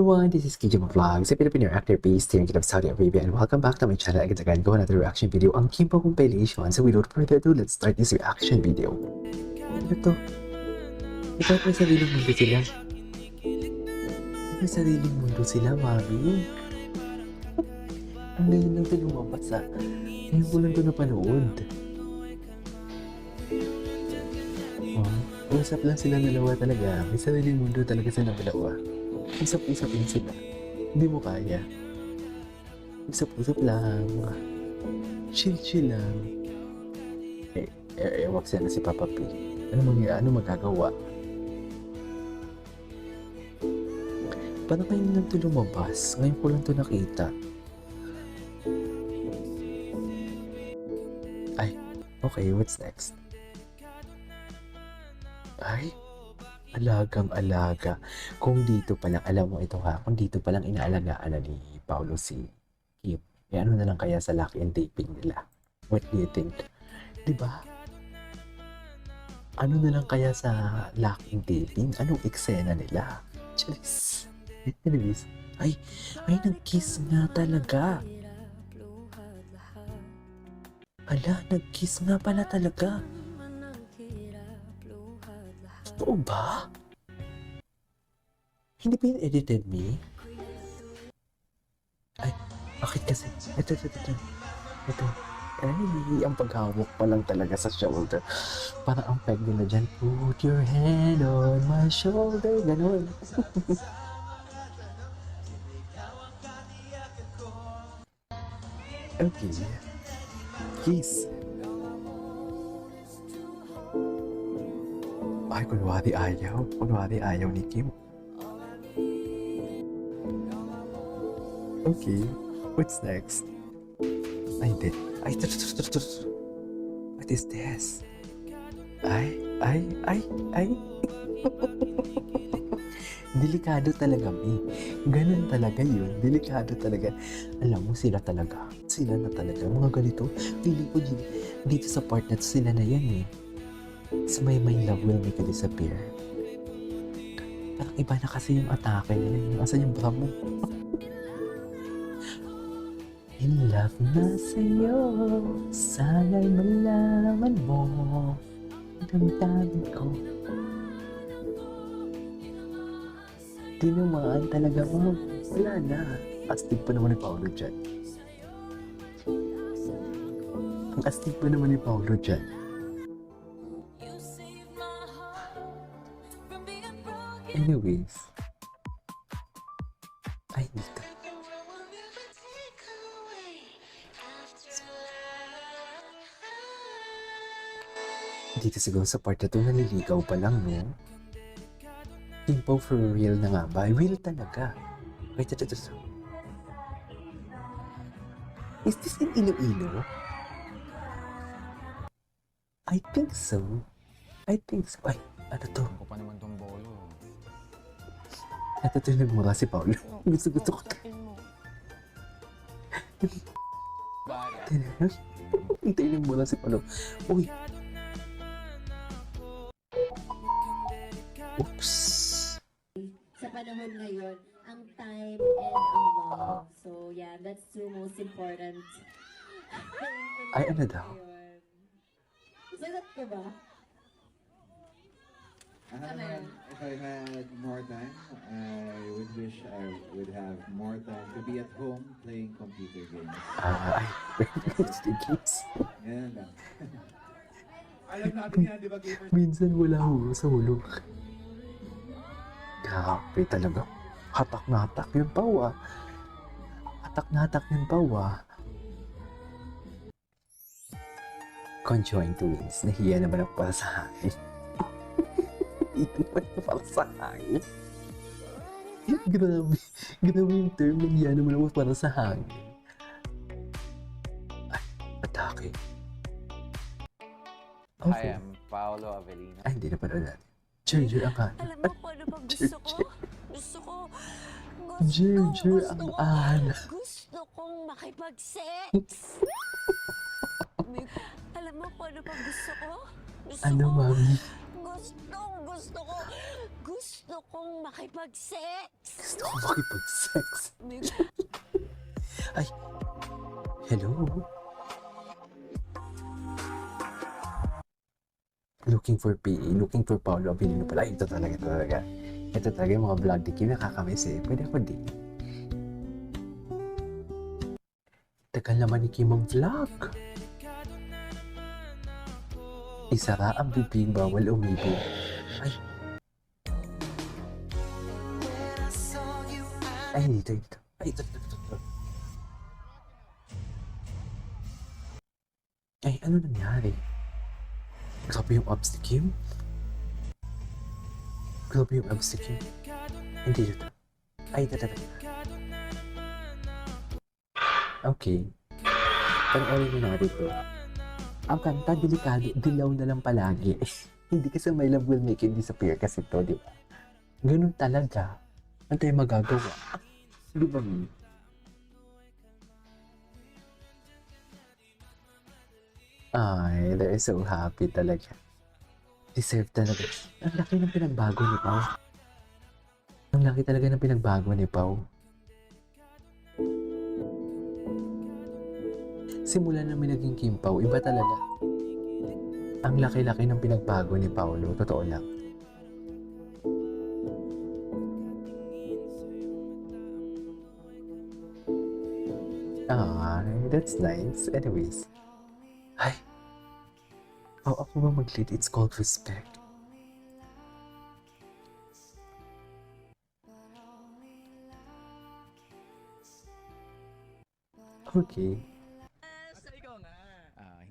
everyone, this is KJ Vlogs, a Filipino actor based here in Kingdom of Saudi Arabia, and welcome back to my channel again. Go another reaction video on Kimpo compilation. So without further ado, let's start this reaction video. Ano to? Ito may sariling mundo sila. May sariling mundo sila, mami. Ang ngayon lang ito lumabas ha. Ngayon ko lang ito napanood. Usap lang sila dalawa talaga. May sariling mundo talaga sila dalawa. Usap-usapin sila. Hindi mo kaya. Usap-usap lang. Chill-chill lang. Wag siya na si Papa P. Ano magagawa? Paano kayo lang ito lumabas? Ngayon ko lang ito nakita. Ay, okay, what's next? Ay, alagang-alaga. Kung dito pa lang, alam mo ito ha, kung dito pa lang inaalagaan na ni Paolo si Kip, eh ano na lang kaya sa lock and taping nila? What do you think? Diba? Ano na lang kaya sa lock and taping? Anong eksena nila? Charis. Anyways, ay, nag-kiss nga talaga. Ala, nag-kiss nga pala talaga. Totoo ba? Hindi ba yung edited me? Ay, bakit kasi? Ito. Ay, ang paghawak pa lang talaga sa shoulder. Parang ang peg nila dyan, put your hand on my shoulder. Ganon. Okay. Kiss. Ay, kunwari ayaw ni Kim. Okay, what's next? Ay, hindi. Ay, what is this? Ay. Delikado talaga, Mi. Ganun talaga yun. Delikado talaga. Alam mo, sila talaga. Sila na talaga. Mga ganito, feeling ko dito sa part na to, sila na yan eh. So my love will make you disappear. Parang iba na kasi yung atake nila. Asan yung bra mo? In love na sa'yo, sana'y malaman mo damdamin ko. Di naman talaga mo. Wala na. Astig pa naman ni Paolo dyan. Ang astig pa naman ni Paolo dyan. Anyways, ay dito. Dito siguro sa part na ito, naliligaw pa lang, no? Kimpo for real na nga ba? Real talaga. Wait, ito. Is this in Iloilo? I think so. Ay, ano to? Ako pa naman tong bolo. Ito nagmura si Paolo. Gusto ko. Hintay nagmura si Paolo. Uy. Oops. Sa panahon ngayon, ang time and ang love. So yeah, that's the most important. Ay, ano daw? Sagot ko ba? If I had more time, I would wish I would have more time to be at home playing computer games. Ay, games. Yan lang. Alam natin yan, di ba, gamer? Minsan wala huro sa hulog. Grabe talaga. Hatak na hatak yung pawa. Conjoined twins. Nahiya naman ako para sa hangin. Para sa hangin. Grabe yung term. Nahiya naman ako para sa hangin. Ay, atake. I am Paolo Avellino. Ay, hindi na pala natin. Jer ang hangin. Alam mo kung ano bang gusto ko? Gusto ko Jer ang hangin. Gusto kong makipag-sex. Alam mo kung ano bang gusto ko? Gusto Ano, ko, mami? gusto Gusto ko. Gusto kong makipag-sex. Gusto ko makipag-sex. May Ay, hello? Looking for PA, looking for Paolo Abilino pala. Ito talaga, ito talaga. Ito talaga yung mga vlog di nakakamiss eh. Pwede ako din. Tagal naman ni Kim mag-vlog. Isara ang bibig, bawal umibig. Ay. Ay, dito. Ay, ito. Ay, ano nangyari? Grabe yung abs ni Kim. Grabe yung abs ni Kim. Hindi dito. Ay, dito. Okay. Panoorin mo na dito. Ang kanta, delikado, dilaw na lang palagi. Hindi kasi My Love Will Make It Disappear kasi to, di ba? Ganun talaga. Ano tayo magagawa? Di ba? Ay, they're so happy talaga. Deserve talaga. Ang laki ng pinagbago ni Pao. Ang laki talaga ng pinagbago ni Pao. Simula na may naging Kim Pao, iba talaga. Ang laki-laki ng pinagbago ni Paolo, totoo lang. That's nice. Anyways. Ay. Oh, ako ba mag-lead? It's called respect. Okay.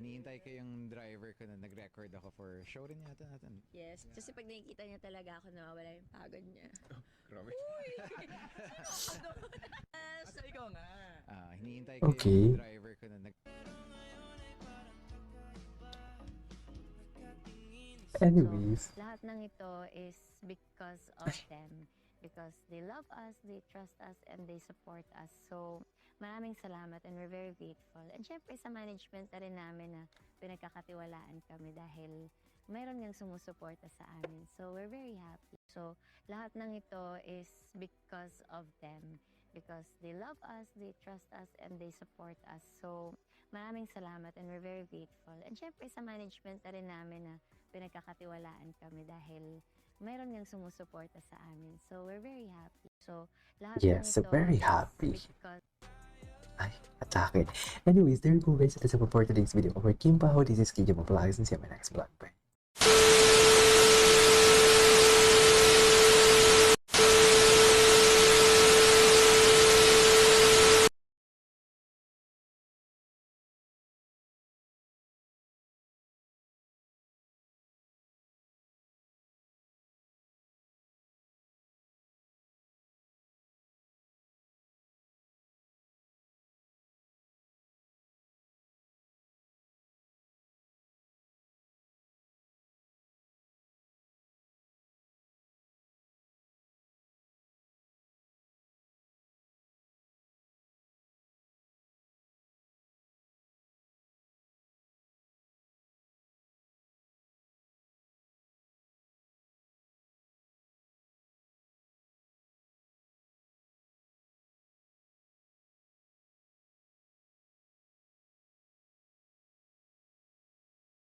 Hinihintay ko yung driver ko na nag-record ako for show rin yata natin. Yes, kasi pag nakikita niya talaga ako, nawawala yung pagod niya. Grabe. Ikaw nga. Hinihintay ko Okay. yung driver ko na Anyways. Lahat ng ito is because of them. Because they love us, they trust us, and they support us. So, maraming salamat and we're very grateful. And syempre sa management na rin namin na pinagkakatiwalaan kami dahil mayroon ngang sumusuporta sa amin. So, we're very happy. So, lahat ng ito is because of them. Because they love us, they trust us, and they support us. So, maraming salamat and we're very grateful. And syempre sa management na rin namin na pinagkakatiwalaan kami dahil mayroon ngang sumusuporta sa amin. So, we're very happy. So, lahat Yes, ng ito very is happy. because Ay, atake. Anyways, there you go guys. That's it for today's video. For Kim Pao, this is Kim Vlogs and see you in my next vlog. Bye.